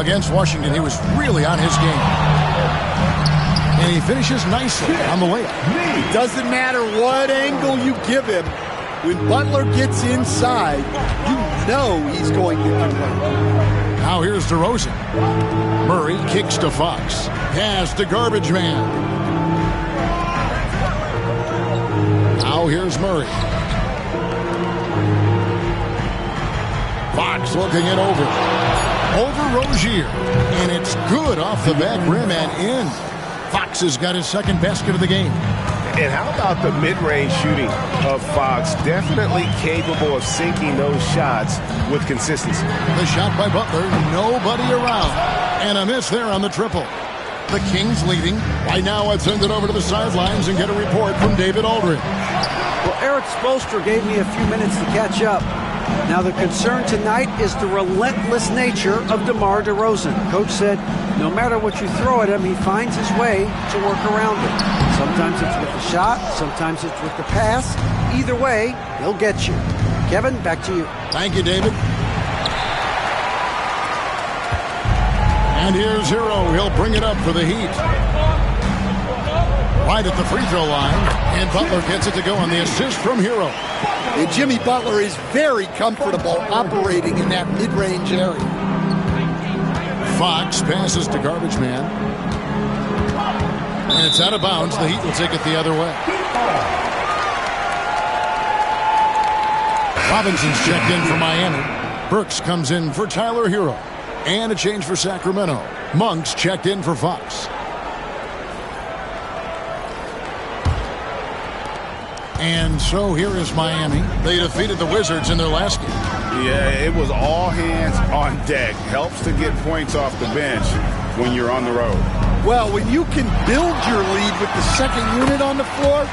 Against Washington, he was really on his game. And he finishes nicely on the layup. It doesn't matter what angle you give him. When Butler gets inside, you know he's going to convert. Now here's DeRozan. Murray kicks to Fox. Pass to Garbage Man. Now here's Murray. Fox looking it over. Over Rozier. And it's good off the back rim and in. Fox has got his second basket of the game. And how about the mid-range shooting of Fox? Definitely capable of sinking those shots with consistency. The shot by Butler, nobody around. And a miss there on the triple. The Kings leading. Right now, I'd send it over to the sidelines and get a report from David Aldridge. Well, Eric Spoelstra gave me a few minutes to catch up. Now, the concern tonight is the relentless nature of DeMar DeRozan. Coach said no matter what you throw at him, he finds his way to work around it. Sometimes it's with the shot, sometimes it's with the pass. Either way, he'll get you. Kevin, back to you. Thank you, David. And here's Hero. He'll bring it up for the Heat. Right at the free throw line. And Butler gets it to go on the assist from Hero. And Jimmy Butler is very comfortable operating in that mid-range area. Fox passes to Garbage Man. And it's out of bounds. The Heat will take it the other way. Robinson's checked in for Miami. Burks comes in for Tyler Hero. And a change for Sacramento. Monk's checked in for Fox. And so here is Miami. They defeated the Wizards in their last game. Yeah, it was all hands on deck. Helps to get points off the bench when you're on the road. Well, when you can build your lead with the second unit on the floor,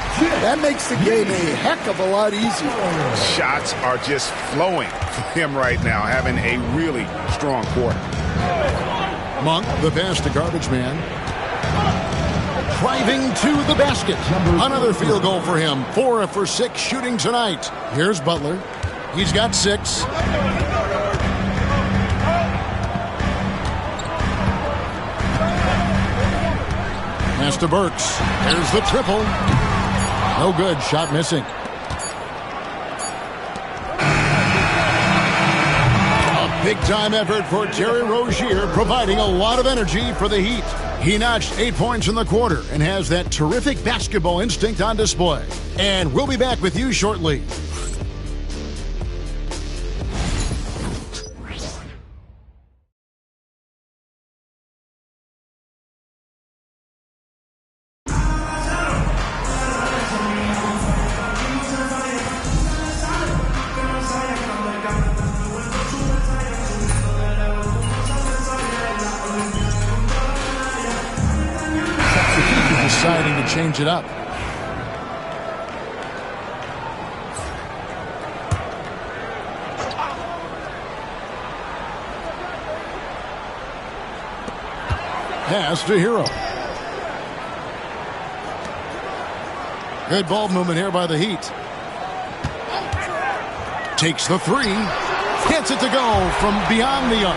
that makes the game a heck of a lot easier. Shots are just flowing for him right now, having a really strong quarter. Monk, the pass to Garbage Man. Driving to the basket. Another field goal for him. 4 for 6 shooting tonight. Here's Butler. He's got 6. Pass to Burks. There's the triple. No good. Shot missing. A big-time effort for Terry Rozier, providing a lot of energy for the Heat. He notched 8 points in the quarter and has that terrific basketball instinct on display. And we'll be back with you shortly. Deciding to change it up. Pass to Hero. Good ball movement here by the Heat. Takes the 3. Gets it to go from beyond the arc.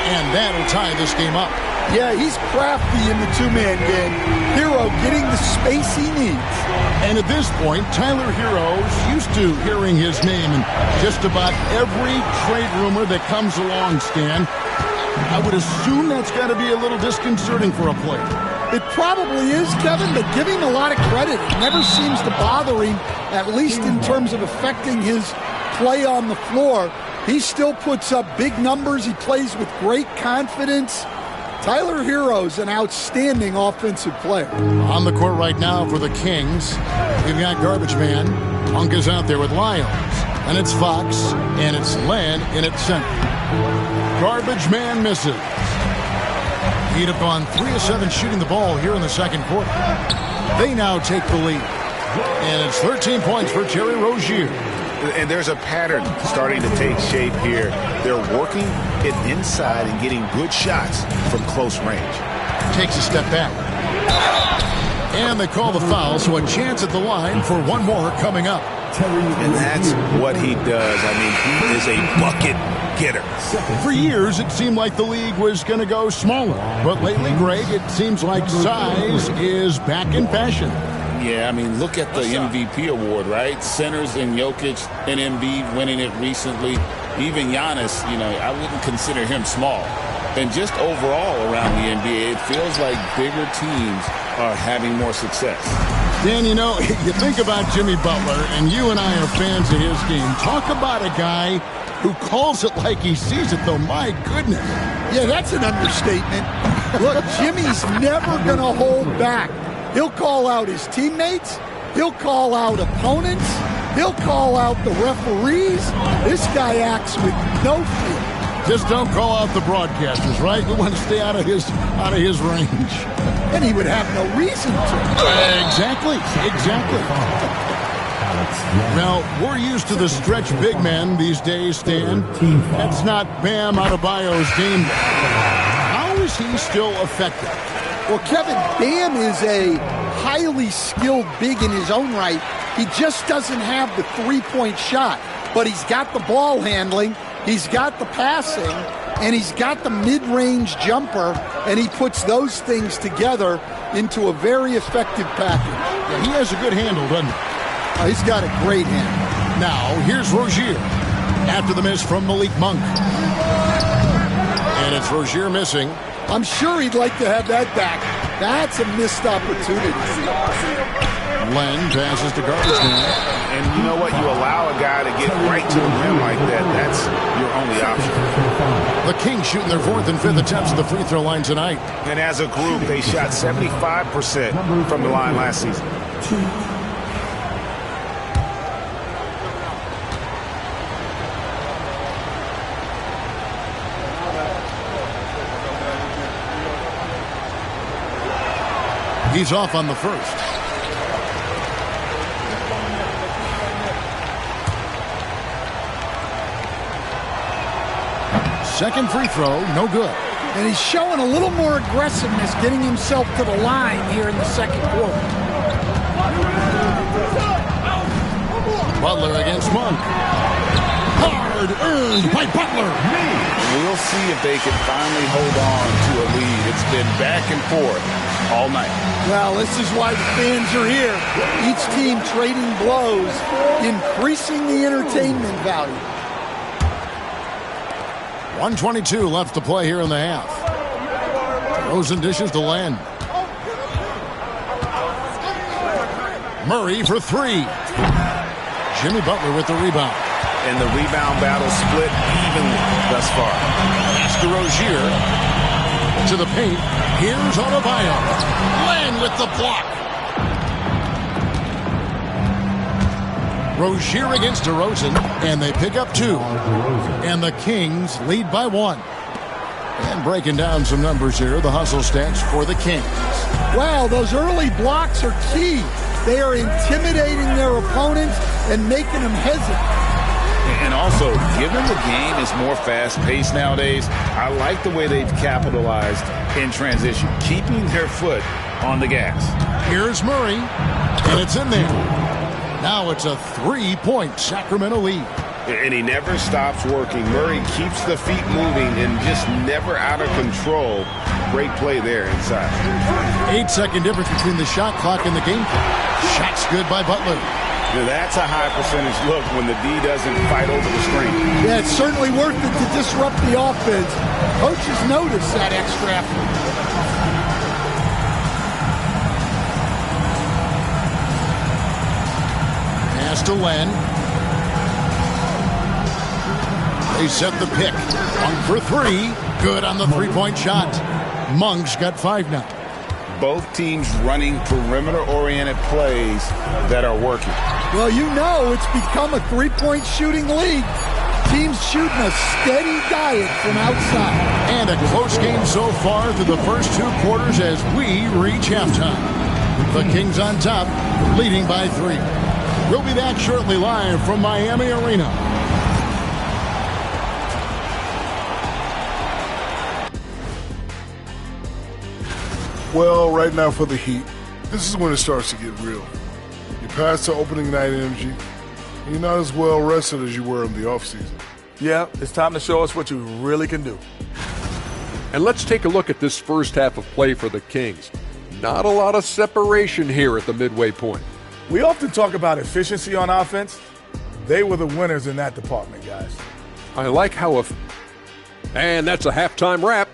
And that'll tie this game up. Yeah, he's crafty in the two-man game. Hero getting the space he needs. And at this point, Tyler Hero's used to hearing his name in just about every trade rumor that comes along, Stan. I would assume that's got to be a little disconcerting for a player. It probably is, Kevin, but giving a lot of credit. It never seems to bother him, at least in terms of affecting his play on the floor. He still puts up big numbers. He plays with great confidence. Tyler Hero's an outstanding offensive player. On the court right now for the Kings, we've got Garbage Man. Monk is out there with Lyons. And it's Fox, and it's Len in at center. Garbage Man misses. Heat have gone 3 of 7 shooting the ball here in the second quarter. They now take the lead. And it's 13 points for Terry Rozier. And there's a pattern starting to take shape here. They're working it inside and getting good shots from close range. Takes a step back. And they call the foul, so a chance at the line for one more coming up. And that's what he does. I mean, he is a bucket hitter. For years, it seemed like the league was going to go smaller. But lately, Greg, it seems like size is back in fashion. Yeah, I mean, look at the MVP award, right? Centers and Jokic and Embiid winning it recently. Even Giannis, I wouldn't consider him small. And just overall around the NBA, it feels like bigger teams are having more success. Dan, you think about Jimmy Butler, and you and I are fans of his game. Talk about a guy who calls it like he sees it, though. My goodness. Yeah, that's an understatement. Look, Jimmy's never going to hold back. He'll call out his teammates. He'll call out opponents. He'll call out the referees. This guy acts with no fear. Just don't call out the broadcasters, right? We want to stay out of his range. And he would have no reason to. Exactly. Now, we're used to the stretch big men these days, Stan. That's not Bam Adebayo's game. How is he still effective? Well, Kevin, Bam is a highly skilled big in his own right. He just doesn't have the three-point shot. But he's got the ball handling, he's got the passing, and he's got the mid-range jumper, and he puts those things together into a very effective package. Yeah, he has a good handle, doesn't he? He's got a great handle. Now, here's Rozier after the miss from Malik Monk. And it's Rozier missing. I'm sure he'd like to have that back. That's a missed opportunity. Len passes to garbage man. And you know what? You allow a guy to get right to the rim like that. That's your only option. The Kings shooting their fourth and fifth attempts at the free throw line tonight. And as a group, they shot 75% from the line last season. He's off on the first. Second free throw, no good. And he's showing a little more aggressiveness getting himself to the line here in the second quarter. Butler against Monk. Hard earned by Butler. We'll see if they can finally hold on to a lead. It's been back and forth all night. Well, this is why the fans are here. Each team trading blows, increasing the entertainment value. 1:22 left to play here in the half. Rosen dishes to Len. Murray for three. Jimmy Butler with the rebound. And the rebound battle split evenly thus far. Pass to Rozier. To the paint. Here's Adebayo. Len with the block. Rozier against DeRozan, and they pick up two. And the Kings lead by one. And breaking down some numbers here, the hustle stats for the Kings. Wow, those early blocks are key. They are intimidating their opponents and making them hesitant. And also, given the game is more fast-paced nowadays, I like the way they've capitalized in transition, keeping their foot on the gas. Here's Murray, and it's in there. Now it's a 3-point Sacramento lead. And he never stops working. Murray keeps the feet moving and just never out of control. Great play there inside. 8-second difference between the shot clock and the game clock. Shot's good by Butler. Now that's a high percentage look when the D doesn't fight over the screen. Yeah, it's certainly worth it to disrupt the offense. Coaches notice that extra effort. Pass to Len. They set the pick. Monk for three. Good on the three-point shot. Monk's got 5 now. Both teams running perimeter-oriented plays that are working. Well, you know it's become a three-point shooting league. Teams shooting a steady diet from outside. And a close game so far through the first 2 quarters as we reach halftime. The Kings on top, leading by 3. We'll be back shortly live from Miami Arena. Well, right now for the Heat, this is when it starts to get real. You pass the opening night energy, and you're not as well rested as you were in the offseason. Yeah, it's time to show us what you really can do. And let's take a look at this first half of play for the Kings. Not a lot of separation here at the midway point. We often talk about efficiency on offense. They were the winners in that department, guys. I like how and that's a halftime wrap.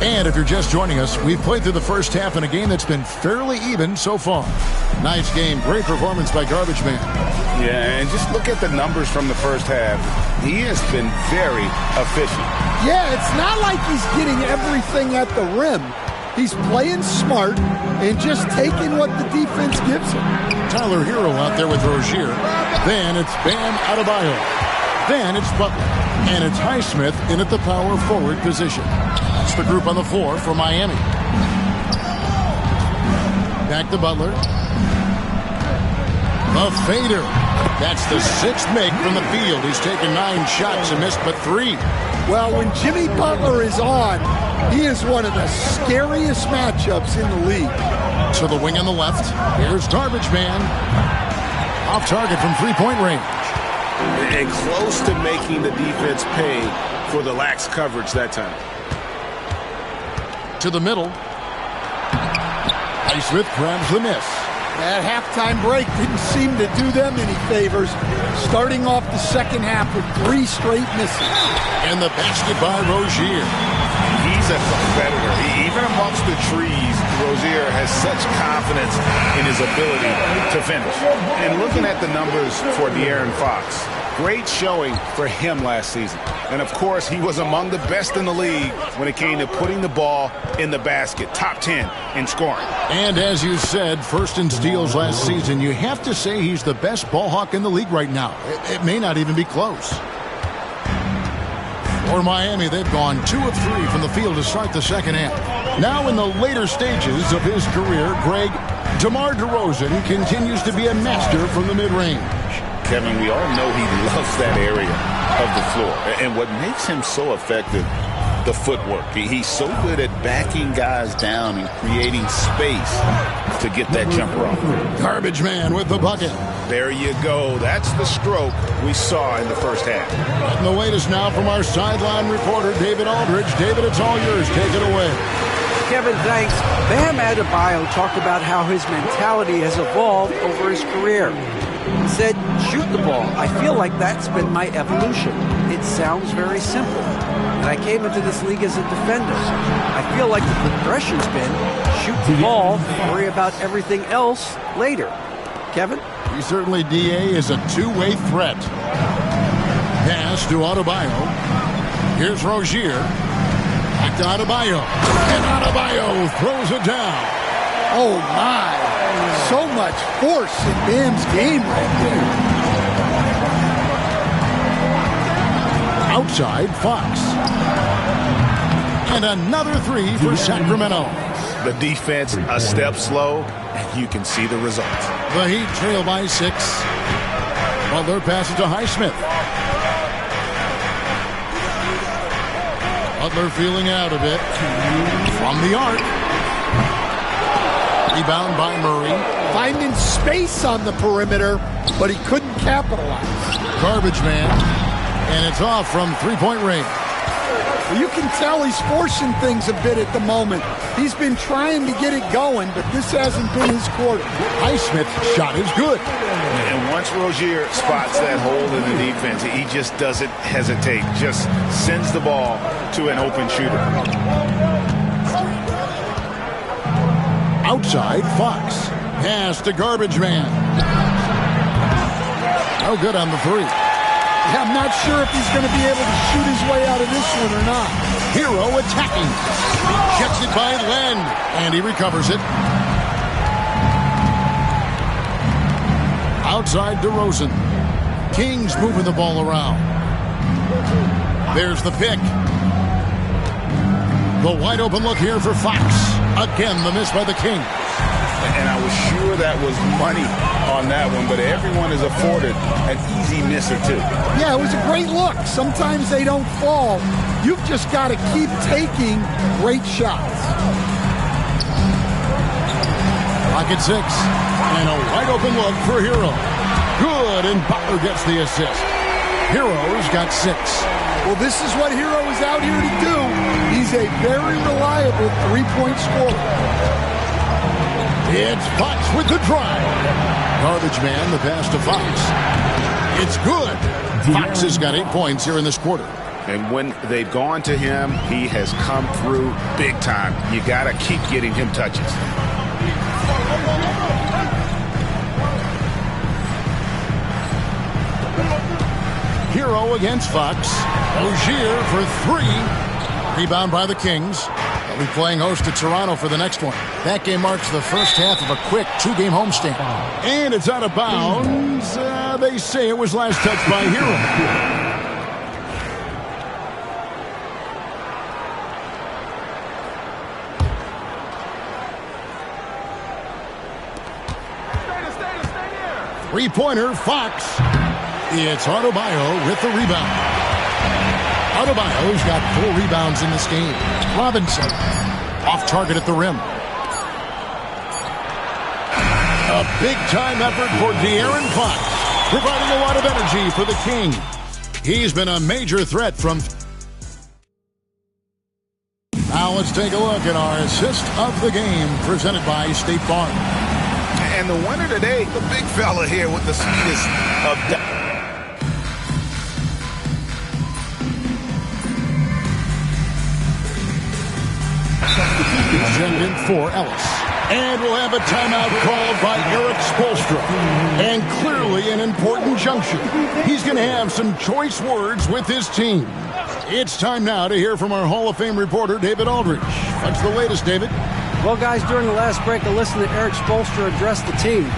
And if you're just joining us, we've played through the first half in a game that's been fairly even so far. Nice game. Great performance by Garbage Man. Yeah, and just look at the numbers from the first half. He has been very efficient. Yeah, it's not like he's getting everything at the rim. He's playing smart and just taking what the defense gives him. Tyler Hero out there with Rozier. Then it's Bam Adebayo. Then it's Butler. And it's Highsmith in at the power forward position. That's the group on the floor for Miami. Back to Butler. The fader. That's the sixth make from the field. He's taken 9 shots and missed but 3. Well, when Jimmy Butler is on, he is one of the scariest matchups in the league. To the wing on the left. Here's Garbage Man. Off target from three-point range. And close to making the defense pay for the lax coverage that time. To the middle. Highsmith grabs the miss. That halftime break didn't seem to do them any favors, starting off the second half with 3 straight misses. And the basket by Rozier. He's a competitor. Even amongst the trees, Rozier has such confidence in his ability to finish. And looking at the numbers for De'Aaron Fox, great showing for him last season. And, of course, he was among the best in the league when it came to putting the ball in the basket. Top 10 in scoring. And as you said, first in steals last season, you have to say he's the best ball hawk in the league right now. It may not even be close. For Miami, they've gone 2 of 3 from the field to start the second half. Now in the later stages of his career, Greg, DeMar DeRozan continues to be a master from the mid-range. Kevin, we all know he loves that area of the floor. And what makes him so effective, the footwork. He's so good at backing guys down and creating space to get that jumper off. Garbage Man with the bucket. There you go. That's the stroke we saw in the first half. And the latest now from our sideline reporter, David Aldridge. David, it's all yours. Take it away. Kevin, thanks. Bam Adebayo talked about how his mentality has evolved over his career. He said, shoot the ball. I feel like that's been my evolution. It sounds very simple. And I came into this league as a defender. I feel like the progression's been shoot the ball, worry about everything else later. Kevin? He certainly, D.A., is a two-way threat. Pass to Adebayo. Here's Rozier. Back to Adebayo. And Adebayo throws it down. Oh, my. So much force in Bam's game right there. Outside, Fox. And another 3 for Sacramento. The defense a step slow, and you can see the results. The Heat trail by 6. Butler passes to Highsmith. Butler feeling out of it. From the arc. Rebound by Murray. Finding space on the perimeter, but he couldn't capitalize. Garbage Man. And it's off from three-point range. You can tell he's forcing things a bit at the moment. He's been trying to get it going, but this hasn't been his quarter. Highsmith's shot is good. And once Rozier spots that hole in the defense, he just doesn't hesitate. Just sends the ball to an open shooter. Outside, Fox. Pass to Garbage Man. No good on the 3. Yeah, I'm not sure if he's going to be able to shoot his way out of this one or not. Hero attacking. Rejected by Len. And he recovers it. Outside DeRozan. Kings moving the ball around. There's the pick. The wide open look here for Fox. Again, the miss by the Kings. And I was sure that was money on that one, but everyone is afforded an easy miss or 2. Yeah, it was a great look. Sometimes they don't fall. You've just got to keep taking great shots. Pocket 6. And a wide open look for Hero. Good, and Butler gets the assist. Hero's got 6. Well, this is what Hero is out here to do. He's a very reliable three-point scorer. It's Fox with the drive. Garbage man, the pass to Fox. It's good. Fox has got 8 points here in this quarter. And when they've gone to him, he has come through big time. You got to keep getting him touches. Hero against Fox. Rozier for 3. Rebound by the Kings. They'll be playing host to Toronto for the next one. That game marks the first half of a quick 2-game homestand. And it's out of bounds. They say it was last touched by Hero. Three-pointer, Fox. It's Adebayo with the rebound. Adebayo's got 4 rebounds in this game. Robinson off target at the rim. A big-time effort for De'Aaron Fox, providing a lot of energy for the Kings. He's been a major threat from... Now let's take a look at our assist of the game, presented by State Farm. And the winner today, the big fella here with the sweetest of... Send in for Ellis. And we'll have a timeout called by Erik Spoelstra. And clearly an important junction. He's going to have some choice words with his team. It's time now to hear from our Hall of Fame reporter, David Aldridge. What's the latest, David? Well, guys, during the last break, I listened to Erik Spoelstra address the team.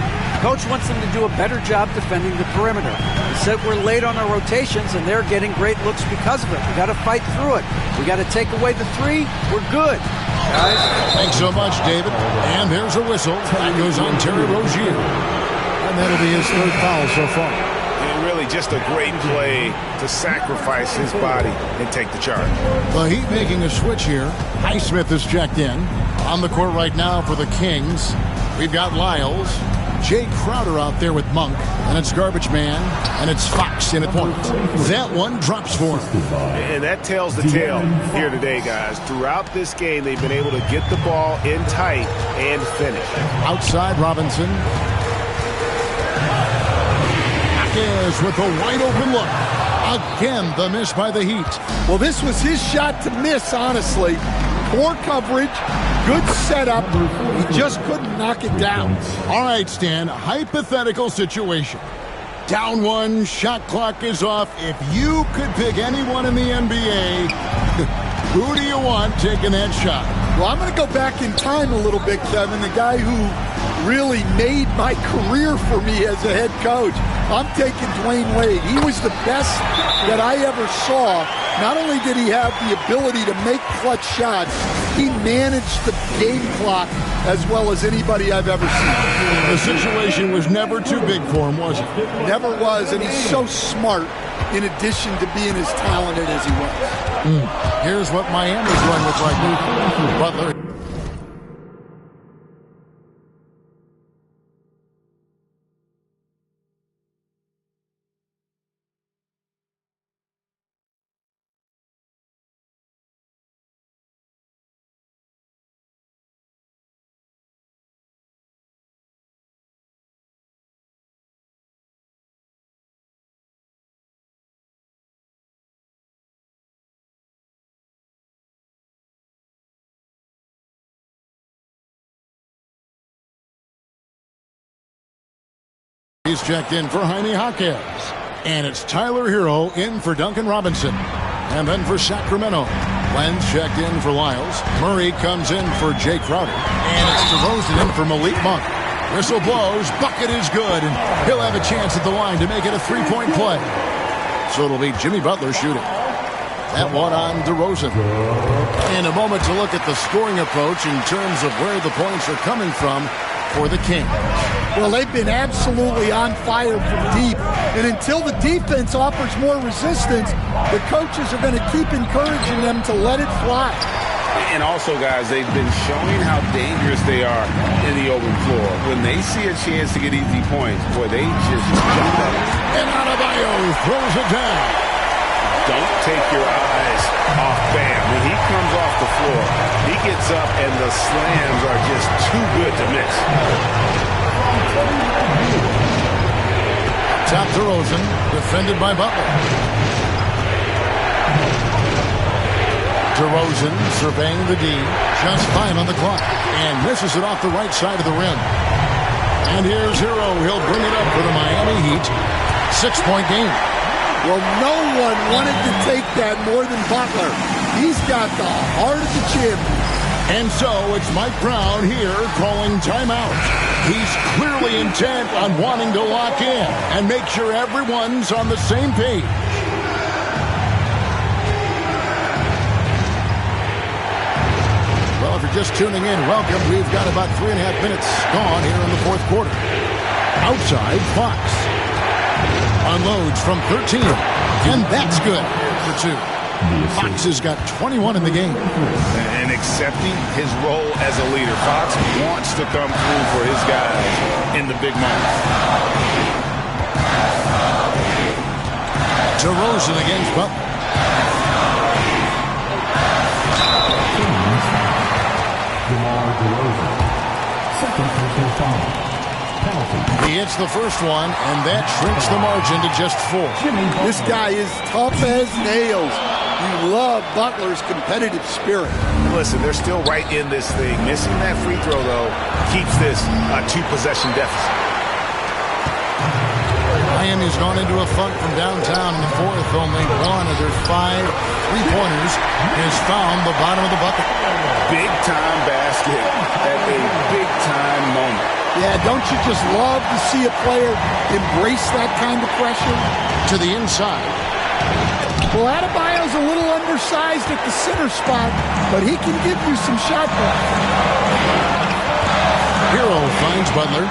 Coach wants them to do a better job defending the perimeter. He said we're late on our rotations, and they're getting great looks because of it. We got to fight through it. We got to take away the 3. We're good, guys. Thanks so much, David. And there's a whistle. That goes on Terry Rozier. And that'll be his 3rd foul so far. And really just a great play to sacrifice his body and take the charge. The Heat making a switch here. Highsmith is checked in. On the court right now for the Kings, we've got Lyles. Jay Crowder out there with Monk, and it's Garbage Man, and it's Fox in at point. That one drops for him. And that tells the tale here today, guys. Throughout this game, they've been able to get the ball in tight and finish. Outside Robinson. Is with a wide open look. Again, the miss by the Heat. Well, this was his shot to miss, honestly. Poor coverage, good setup. He just couldn't knock it down. All right, Stan, hypothetical situation. Down 1, shot clock is off. If you could pick anyone in the NBA, who do you want taking that shot? Well, I'm going to go back in time a little bit, Kevin. The guy who really made my career for me as a head coach. I'm taking Dwayne Wade. He was the best that I ever saw. Not only did he have the ability to make clutch shots, he managed the game clock as well as anybody I've ever seen. The situation was never too big for him, was it? Never was, and he's so smart in addition to being as talented as he was. Here's what Miami's going to look like. Butler. He's checked in for Jaime Jaquez. And it's Tyler Hero in for Duncan Robinson. And then for Sacramento, Lenz checked in for Lyles. Murray comes in for Jay Crowder. And it's DeRozan in for Malik Monk. Whistle blows, bucket is good, and he'll have a chance at the line to make it a 3-point play. So it'll be Jimmy Butler shooting. That one on DeRozan. In a moment to look at the scoring approach in terms of where the points are coming from for the Kings. Well, they've been absolutely on fire from deep. And until the defense offers more resistance, the coaches are going to keep encouraging them to let it fly. And also, guys, they've been showing how dangerous they are in the open floor. When they see a chance to get easy points, boy, they just jump at it. And Adebayo throws it down. Don't take your eyes off Bam. When he comes off the floor, he gets up and the slams are just too good to miss. Top to Rosen, defended by Butler. DeRozan surveying the D, just 5 on the clock, and misses it off the right side of the rim. And here's Hero. He'll bring it up for the Miami Heat. 6-point game. Well, no one wanted to take that more than Butler. He's got the heart of the champion. And so it's Mike Brown here calling timeout. He's clearly intent on wanting to lock in and make sure everyone's on the same page. Well, if you're just tuning in, welcome. We've got about 3.5 minutes gone here in the fourth quarter. Outside, Fox unloads from 13, and that's good for 2. Fox has got 21 in the game. And accepting his role as a leader. Fox wants to come through for his guys in the big moments. DeRozan against Butler. He hits the first one, and that shrinks the margin to just 4. This guy is tough as nails. You love Butler's competitive spirit. Listen, they're still right in this thing. Missing that free throw, though, keeps this a 2-possession deficit. Miami's gone into a funk from downtown in the fourth. Only one of their 5 3-pointers has found the bottom of the bucket. Big-time basket at a big-time moment. Yeah, don't you just love to see a player embrace that kind of pressure? To the inside. Well, Adebayo's a little undersized at the center spot, but he can give you some shot block. Hero finds Butler.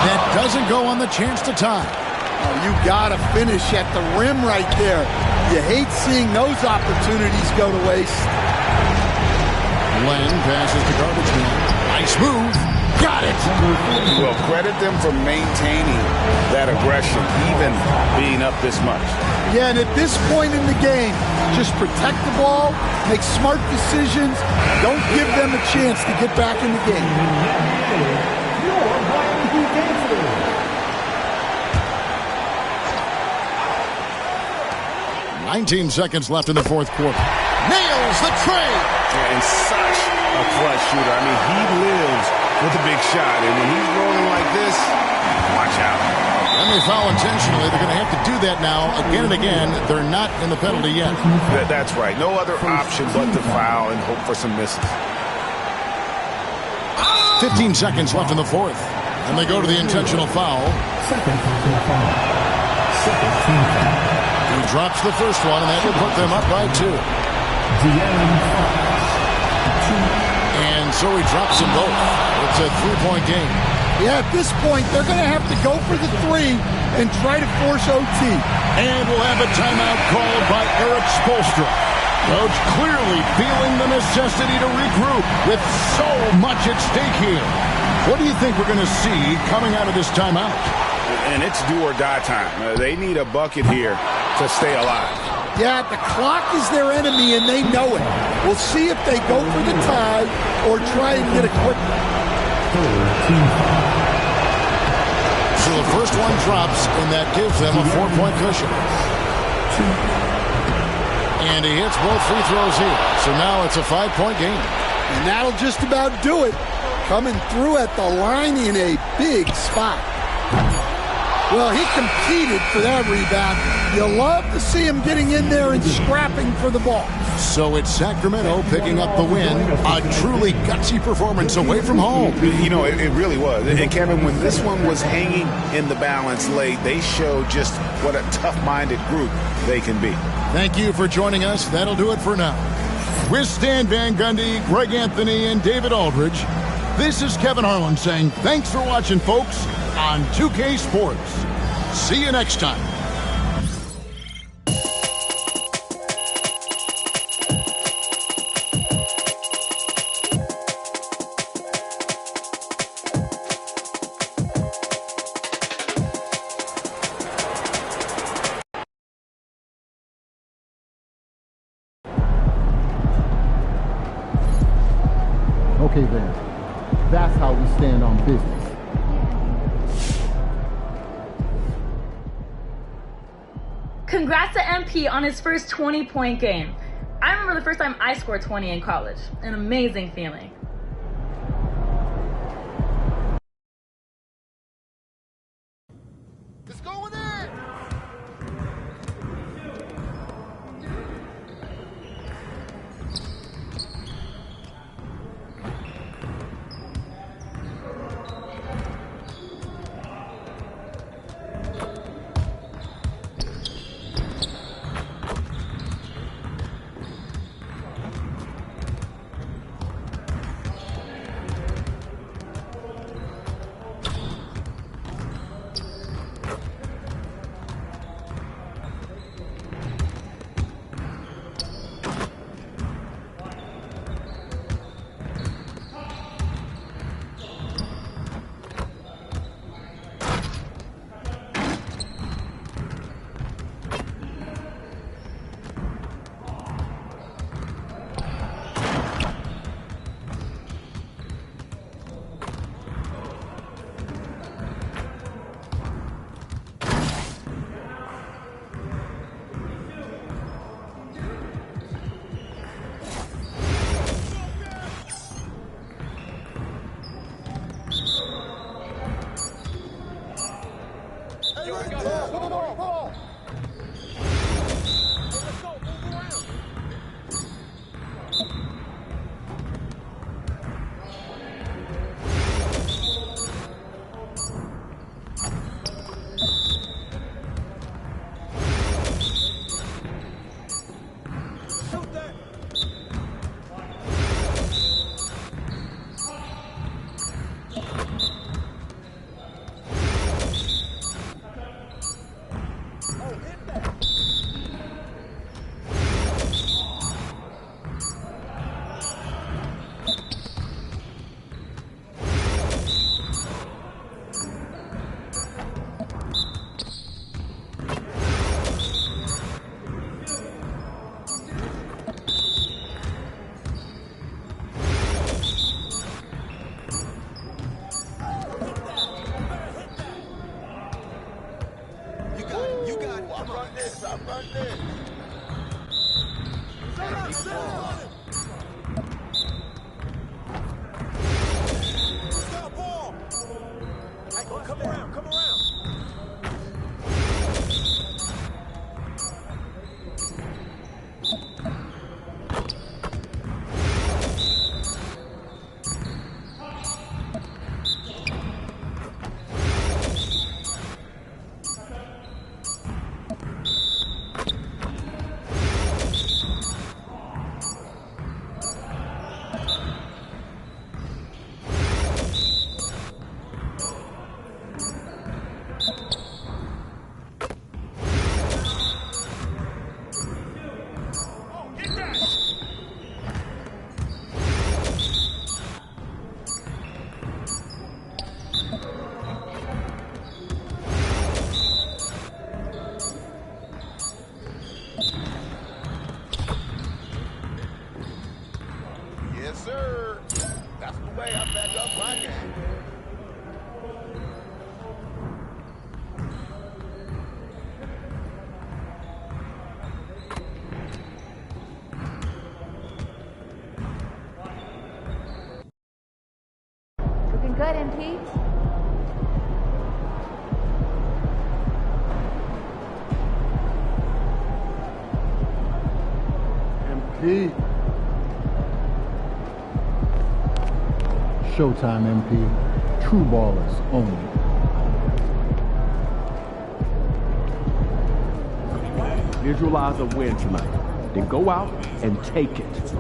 That doesn't go on the chance to tie. Oh, you got to finish at the rim right there. You hate seeing those opportunities go to waste. Len passes to Garbage Man. Nice move. Got it. Well, credit them for maintaining that aggression, even being up this much. Yeah, and at this point in the game, just protect the ball, make smart decisions, don't give them a chance to get back in the game. 19 seconds left in the fourth quarter. Nails the tray. And such a clutch shooter. I mean, he lives with a big shot. And when he's rolling like this, watch out. And they foul intentionally. They're going to have to do that now again and again. They're not in the penalty yet. That's right. No other option but to foul and hope for some misses. 15 seconds left in the fourth. And they go to the intentional foul. He drops the first one, and that will put them up by 2. And so he drops them both. It's a 3-point game. Yeah, at this point, they're going to have to go for the 3 and try to force OT. And we'll have a timeout called by Erik Spoelstra. Coach clearly feeling the necessity to regroup with so much at stake here. What do you think we're going to see coming out of this timeout? And it's do or die time. They need a bucket here to stay alive. Yeah, the clock is their enemy, and they know it. We'll see if they go for the tie or try and get a quick one. So the first one drops, and that gives them a 4-point cushion. And he hits both free throws here. So now it's a 5-point game. And that'll just about do it. Coming through at the line in a big spot. Well, he competed for that rebound. You love to see him getting in there and scrapping for the ball. So it's Sacramento picking up the win. A truly gutsy performance away from home. You know, it really was. And Kevin, when this one was hanging in the balance late, they showed just what a tough-minded group they can be. Thank you for joining us. That'll do it for now. With Stan Van Gundy, Greg Anthony, and David Aldridge, this is Kevin Harlan saying thanks for watching, folks, on 2K Sports. See you next time. Okay then, that's how we stand on business. Congrats to MP on his first 20-point game. I remember the first time I scored 20 in college. An amazing feeling. It's going in! Good, MP. MP. Showtime, MP. True ballers only. Visualize a win tonight. Then go out and take it.